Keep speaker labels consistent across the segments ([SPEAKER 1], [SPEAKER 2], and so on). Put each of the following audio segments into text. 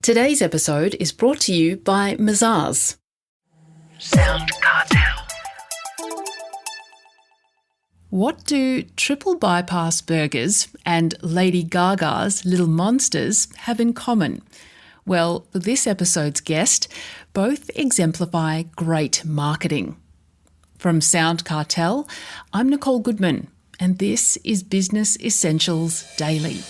[SPEAKER 1] Today's episode is brought to you by Mazars. SoundCartel. What do triple bypass burgers and Lady Gaga's Little Monsters have in common? Well, for this episode's guest, both exemplify great marketing. From SoundCartel, I'm Nicole Goodman, and this is Business Essentials Daily.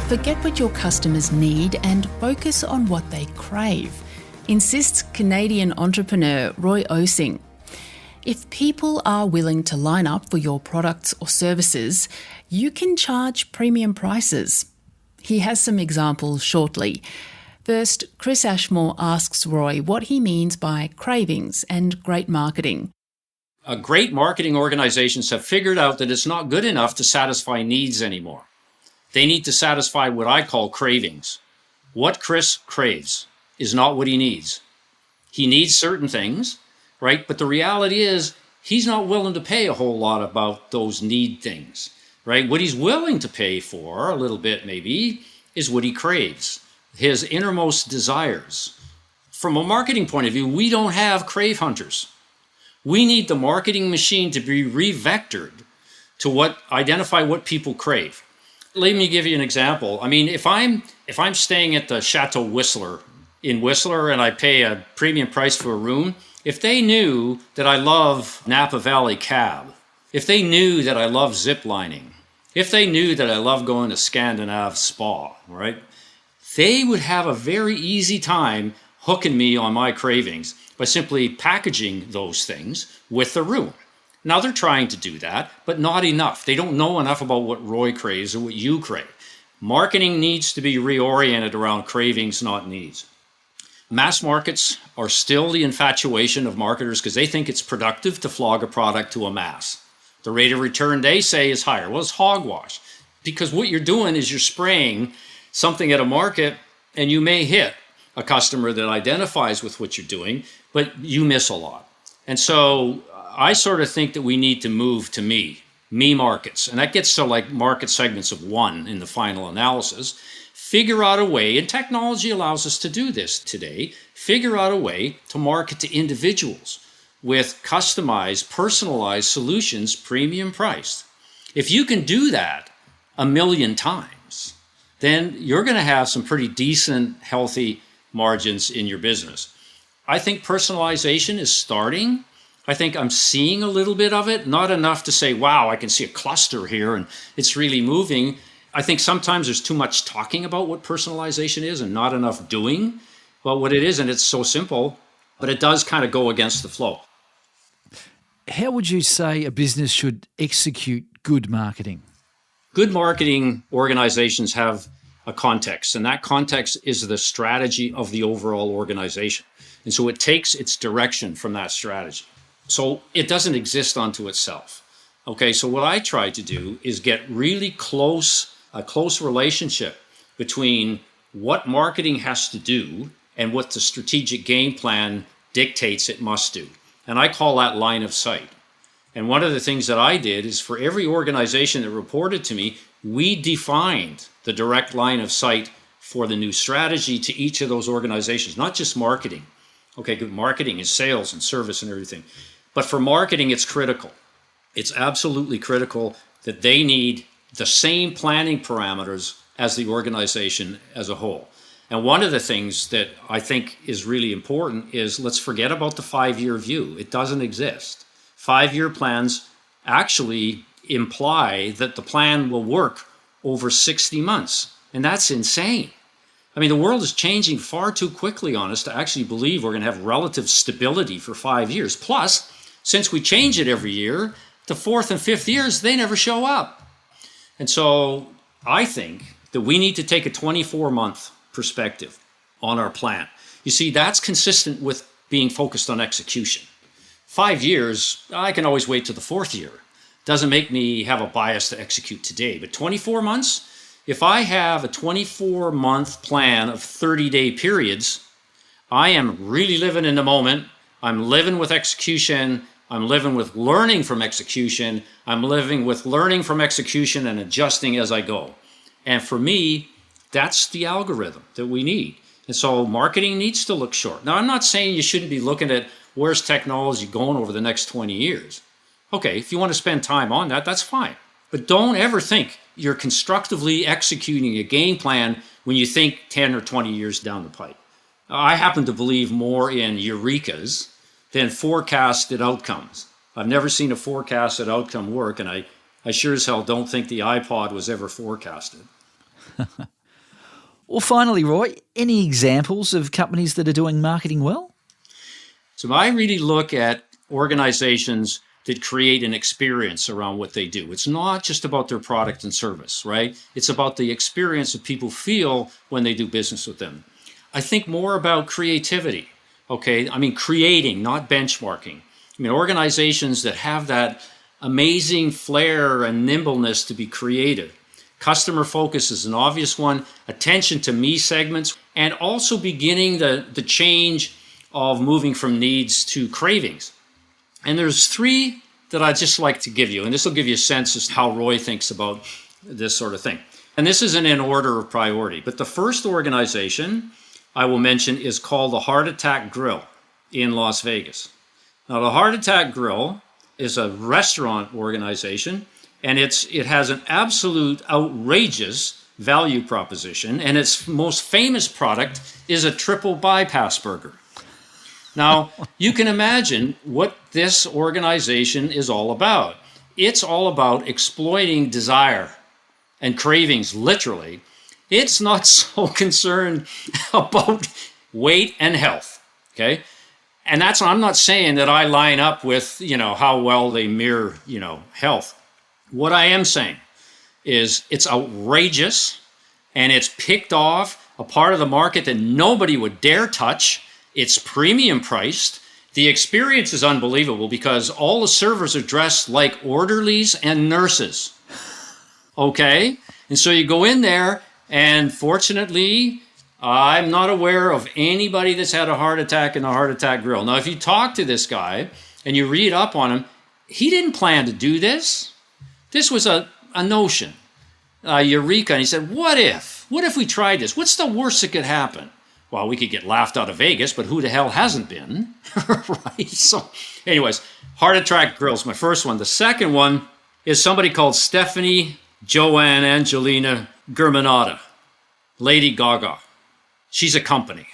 [SPEAKER 1] Forget what your customers need and focus on what they crave, insists Canadian entrepreneur Roy Osing. If people are willing to line up for your products or services, you can charge premium prices. He has some examples shortly. First, Chris Ashmore asks Roy what he means by cravings and great marketing.
[SPEAKER 2] Great marketing organizations have figured out that it's not good enough to satisfy needs anymore. They need to satisfy what I call cravings. What Chris craves is not what he needs. He needs certain things, right? But the reality is he's not willing to pay a whole lot about those need things, right? What he's willing to pay for, a little bit maybe, is what he craves, his innermost desires. From a marketing point of view, we don't have crave hunters. We need the marketing machine to be revectored to identify what people crave. Let me give you an example. I mean, if I'm staying at the Chateau Whistler in Whistler and I pay a premium price for a room, if they knew that I love Napa Valley Cab, if they knew that I love zip lining, if they knew that I love going to Scandinav Spa, right, they would have a very easy time hooking me on my cravings by simply packaging those things with the room. Now they're trying to do that, but not enough. They don't know enough about what Roy craves or what you crave. Marketing needs to be reoriented around cravings, not needs. Mass markets are still the infatuation of marketers because they think it's productive to flog a product to a mass. The rate of return, they say, is higher. Well, it's hogwash because what you're doing is you're spraying something at a market and you may hit a customer that identifies with what you're doing, but you miss a lot. And so I sort of think that we need to move to me markets. And that gets to like market segments of one in the final analysis. Figure out a way, and technology allows us to do this today, figure out a way to market to individuals with customized, personalized solutions, premium priced. If you can do that 1,000,000 times, then you're going to have some pretty decent, healthy margins in your business. I think personalization is starting. I think I'm seeing a little bit of it, not enough to say, wow, I can see a cluster here and it's really moving. I think sometimes there's too much talking about what personalization is and not enough doing about what it is. And it's so simple, but it does kind of go against the flow.
[SPEAKER 3] How would you say a business should execute good marketing?
[SPEAKER 2] Good marketing organizations have a context, and that context is the strategy of the overall organization. And so it takes its direction from that strategy. So it doesn't exist unto itself. Okay, so what I try to do is get really a close relationship between what marketing has to do and what the strategic game plan dictates it must do. And I call that line of sight. And one of the things that I did is for every organization that reported to me, we defined the direct line of sight for the new strategy to each of those organizations, not just marketing. Okay, good marketing is sales and service and everything. But for marketing, it's critical. It's absolutely critical that they need the same planning parameters as the organization as a whole. And one of the things that I think is really important is let's forget about the 5-year view. It doesn't exist. 5-year plans actually imply that the plan will work over 60 months. And that's insane. I mean, the world is changing far too quickly on us to actually believe we're going to have relative stability for 5 years. Plus, since we change it every year, the 4th and 5th years, they never show up. And so I think that we need to take a 24-month perspective on our plan. You see, that's consistent with being focused on execution. 5 years, I can always wait to the 4th year. Doesn't make me have a bias to execute today. But 24 months, if I have a 24-month plan of 30-day periods, I am really living in the moment. I'm living with execution, I'm living with learning from execution. I'm living with learning from execution and adjusting as I go. And for me, that's the algorithm that we need. And so marketing needs to look short. Now, I'm not saying you shouldn't be looking at where's technology going over the next 20 years. Okay, if you want to spend time on that, that's fine. But don't ever think you're constructively executing a game plan when you think 10 or 20 years down the pipe. I happen to believe more in eurekas than forecasted outcomes. I've never seen a forecasted outcome work, and I sure as hell don't think the iPod was ever forecasted.
[SPEAKER 3] Well, finally, Roy, any examples of companies that are doing marketing well?
[SPEAKER 2] So I really look at organizations that create an experience around what they do. It's not just about their product and service, right? It's about the experience that people feel when they do business with them. I think more about creativity, okay? I mean, creating, not benchmarking. I mean, organizations that have that amazing flair and nimbleness to be creative. Customer focus is an obvious one, attention to me segments, and also beginning the change of moving from needs to cravings. And there's three that I'd just like to give you, and this will give you a sense as to how Roy thinks about this sort of thing. And this isn't in order of priority, but the first organization I will mention is called the Heart Attack Grill in Las Vegas. Now, the Heart Attack Grill is a restaurant organization, and it has an absolute outrageous value proposition, and its most famous product is a triple bypass burger. Now, you can imagine what this organization is all about. It's all about exploiting desire and cravings, literally. It's not so concerned about weight and health, okay? And I'm not saying that I line up with, how well they mirror, health. What I am saying is it's outrageous, and it's picked off a part of the market that nobody would dare touch. It's premium priced. The experience is unbelievable because all the servers are dressed like orderlies and nurses. Okay? And so you go in there, and fortunately, I'm not aware of anybody that's had a heart attack in the Heart Attack Grill. Now, if you talk to this guy and you read up on him, he didn't plan to do this. This was a notion, eureka. And he said, what if? What if we tried this? What's the worst that could happen? Well, we could get laughed out of Vegas, but who the hell hasn't been? Right? So anyways, Heart Attack Grill is my first one. The second one is somebody called Stephanie Joanne Angelina Germanata, Lady Gaga. She's a company.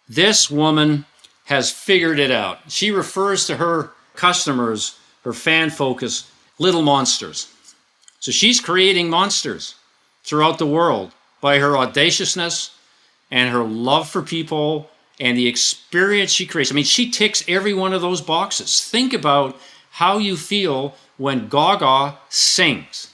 [SPEAKER 2] This woman has figured it out. She refers to her customers, her fan focus, little monsters. So she's creating monsters throughout the world by her audaciousness and her love for people and the experience she creates. I mean, she ticks every one of those boxes. Think about how you feel when Gaga sings.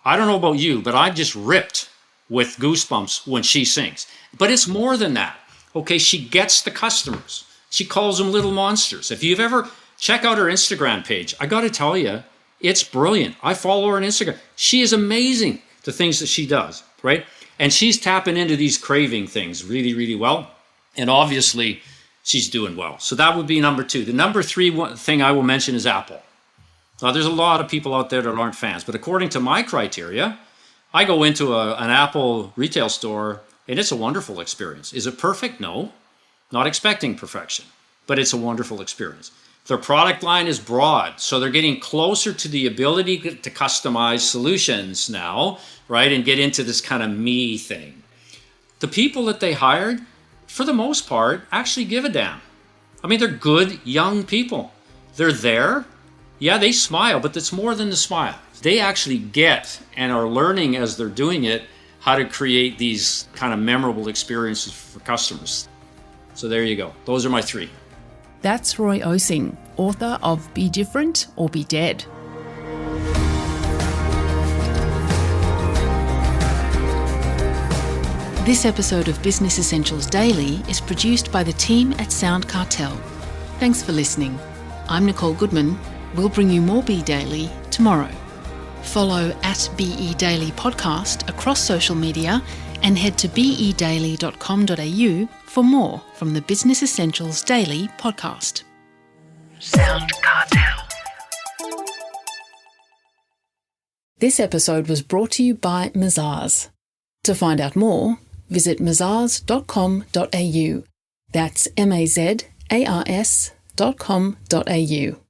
[SPEAKER 2] I don't know about you, but I'm just ripped with goosebumps when she sings. But it's more than that. Okay, she gets the customers. She calls them little monsters. If you've ever check out her Instagram page, I got to tell you, it's brilliant. I follow her on Instagram. She is amazing, the things that she does, right? And she's tapping into these craving things really, really well. And obviously, she's doing well. So that would be number two. The number three thing I will mention is Apple. Now, there's a lot of people out there that aren't fans, but according to my criteria, I go into an Apple retail store, and it's a wonderful experience. Is it perfect? No. Not expecting perfection, but it's a wonderful experience. Their product line is broad, so they're getting closer to the ability to customize solutions now, right, and get into this kind of me thing. The people that they hired, for the most part, actually give a damn. I mean, they're good, young people. They're there. Yeah, they smile, but it's more than the smile. They actually get and are learning as they're doing it how to create these kind of memorable experiences for customers. So there you go. Those are my three.
[SPEAKER 1] That's Roy Osing, author of Be Different or Be Dead. This episode of Business Essentials Daily is produced by the team at SoundCartel. Thanks for listening. I'm Nicole Goodman. We'll bring you more Be Daily tomorrow. Follow at BE Daily Podcast across social media and head to bedaily.com.au for more from the Business Essentials Daily podcast. SoundCartel. This episode was brought to you by Mazars. To find out more, visit mazars.com.au. That's mazars.com.au.